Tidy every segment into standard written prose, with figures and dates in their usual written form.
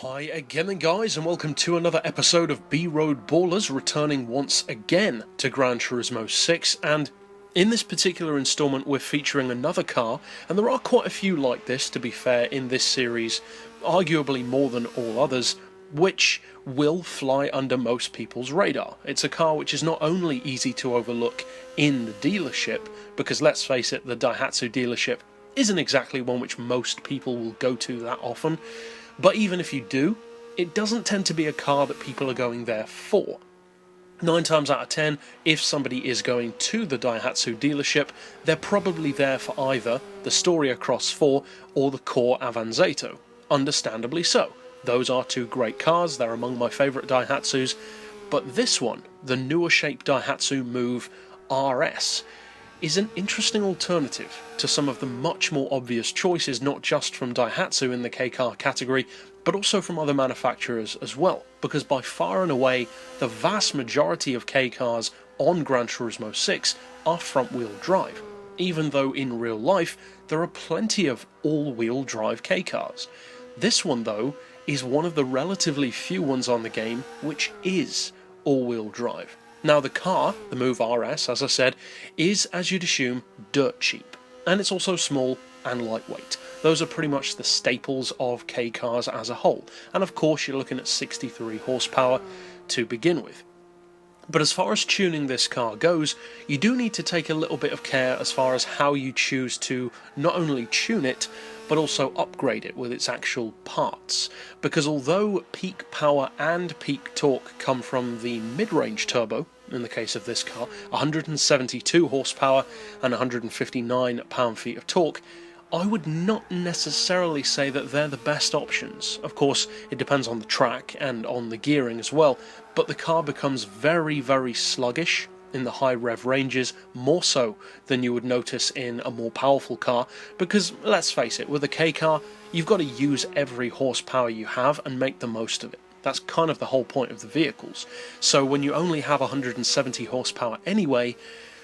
Hi again then guys, and welcome to another episode of B-Road Ballers, returning once again to Gran Turismo 6, and in this particular installment we're featuring another car, and there are quite a few like this, to be fair, in this series, arguably more than all others, which will fly under most people's radar. It's a car which is not only easy to overlook in the dealership, because let's face it, the Daihatsu dealership isn't exactly one which most people will go to that often, but even if you do, it doesn't tend to be a car that people are going there for. 9 times out of 10, if somebody is going to the Daihatsu dealership, they're probably there for either the Storia Cross 4 or the Core Avanzato. Understandably so. Those are two great cars, they're among my favourite Daihatsus, but this one, the newer shape Daihatsu Move RS, is an interesting alternative to some of the much more obvious choices, not just from Daihatsu in the K-car category, but also from other manufacturers as well, because by far and away, the vast majority of K-cars on Gran Turismo 6 are front-wheel drive, even though in real life there are plenty of all-wheel drive K-cars. This one, though, is one of the relatively few ones on the game which is all-wheel drive. Now the car, the Move RS, as I said, is, as you'd assume, dirt cheap, and it's also small and lightweight. Those are pretty much the staples of K-cars as a whole, and of course you're looking at 63 horsepower to begin with. But as far as tuning this car goes, you do need to take a little bit of care as far as how you choose to not only tune it, but also upgrade it with its actual parts. Because although peak power and peak torque come from the mid-range turbo, in the case of this car, 172 horsepower and 159 pound-feet of torque, I would not necessarily say that they're the best options. Of course, it depends on the track and on the gearing as well, but the car becomes very, very sluggish in the high rev ranges, more so than you would notice in a more powerful car, because let's face it, with a K car, you've got to use every horsepower you have and make the most of it. That's kind of the whole point of the vehicles. So when you only have 170 horsepower anyway,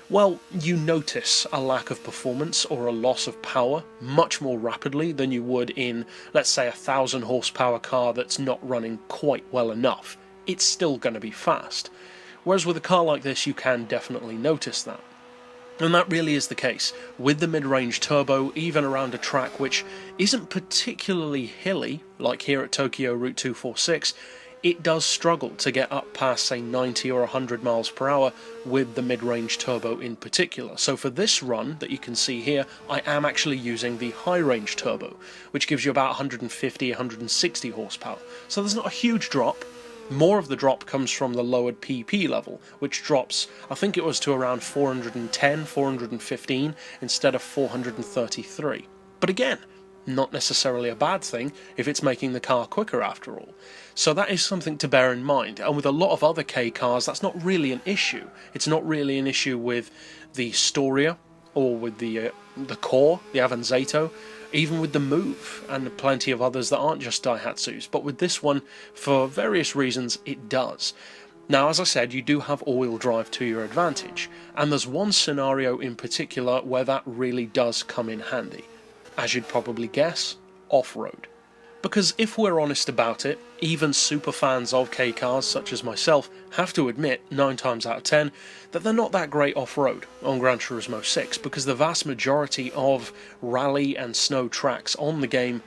well, you notice a lack of performance or a loss of power much more rapidly than you would in, let's say, a 1000 horsepower car that's not running quite well enough. It's still going to be fast. Whereas with a car like this, you can definitely notice that. And that really is the case. With the mid-range turbo, even around a track which isn't particularly hilly, like here at Tokyo Route 246, it does struggle to get up past, say, 90 or 100 miles per hour with the mid-range turbo in particular. So for this run that you can see here, I am actually using the high-range turbo, which gives you about 150, 160 horsepower. So there's not a huge drop. More of the drop comes from the lowered PP level, which drops, I think it was to around 410, 415 instead of 433. But again, not necessarily a bad thing if it's making the car quicker after all. So that is something to bear in mind, and with a lot of other K cars that's not really an issue. It's not really an issue with the Storia or with the Core, the Avanzato, even with the Move and plenty of others that aren't just Daihatsus, but with this one, for various reasons, it does. Now, as I said, you do have all-wheel drive to your advantage, and there's one scenario in particular where that really does come in handy. As you'd probably guess, off-road. Because if we're honest about it, even super fans of K-cars such as myself have to admit, 9 times out of 10, that they're not that great off-road on Gran Turismo 6, because the vast majority of rally and snow tracks on the game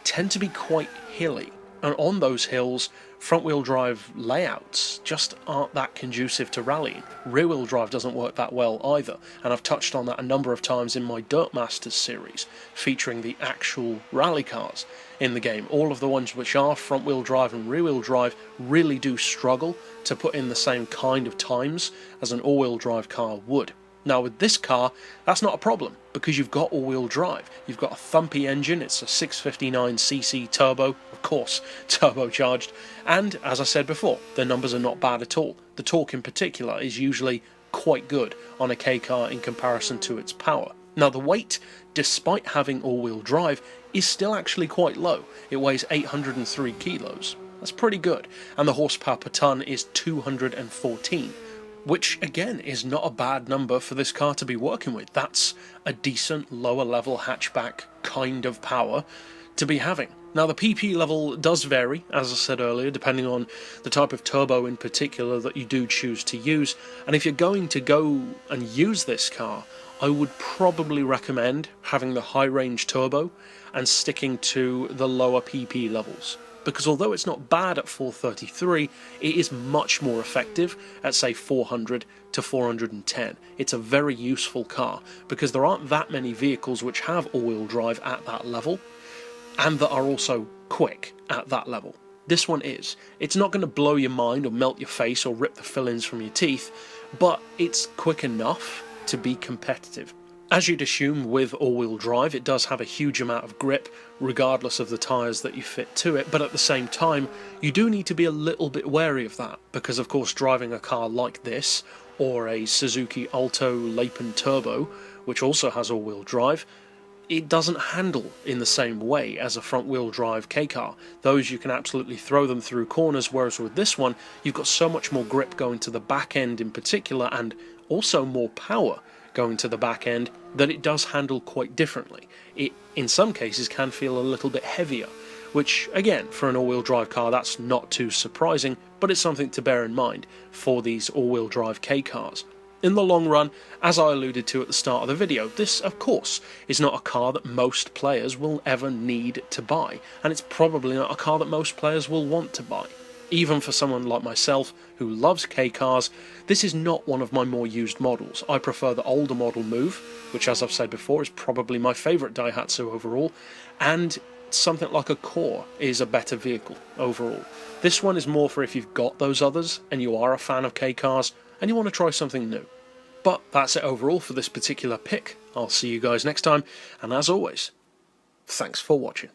tend to be quite hilly, and on those hills, front-wheel drive layouts just aren't that conducive to rallying. Rear-wheel drive doesn't work that well either, and I've touched on that a number of times in my Dirt Masters series, featuring the actual rally cars in the game. All of the ones which are front-wheel drive and rear-wheel drive really do struggle to put in the same kind of times as an all-wheel drive car would. Now with this car, that's not a problem, because you've got all-wheel drive. You've got a thumpy engine, it's a 659cc turbo, of course, turbocharged, and as I said before, the numbers are not bad at all. The torque in particular is usually quite good on a K car in comparison to its power. Now the weight, despite having all-wheel drive, is still actually quite low. It weighs 803 kilos. That's pretty good, and the horsepower per tonne is 214. Which again is not a bad number for this car to be working with. That's a decent lower level hatchback kind of power to be having. Now the PP level does vary, as I said earlier, depending on the type of turbo in particular that you do choose to use, and if you're going to go and use this car, I would probably recommend having the high range turbo and sticking to the lower PP levels. Because although it's not bad at 433, it is much more effective at say 400 to 410. It's a very useful car, because there aren't that many vehicles which have all-wheel drive at that level, and that are also quick at that level. This one is. It's not going to blow your mind or melt your face or rip the fill-ins from your teeth, but it's quick enough to be competitive. As you'd assume with all-wheel drive, it does have a huge amount of grip, regardless of the tyres that you fit to it, but at the same time, you do need to be a little bit wary of that, because of course driving a car like this, or a Suzuki Alto Lapin Turbo, which also has all-wheel drive, it doesn't handle in the same way as a front-wheel drive Kei car. Those you can absolutely throw them through corners, whereas with this one, you've got so much more grip going to the back end in particular, and also more power going to the back end, that it does handle quite differently. It, in some cases, can feel a little bit heavier, which, again, for an all-wheel drive car, that's not too surprising, but it's something to bear in mind for these all-wheel drive Kei cars. In the long run, as I alluded to at the start of the video, this, of course, is not a car that most players will ever need to buy, and it's probably not a car that most players will want to buy. Even for someone like myself, who loves Kei cars, this is not one of my more used models. I prefer the older model Move, which, as I've said before, is probably my favourite Daihatsu overall, and something like a Core is a better vehicle overall. This one is more for if you've got those others, and you are a fan of Kei cars, and you want to try something new. But that's it overall for this particular pick. I'll see you guys next time, and as always, thanks for watching.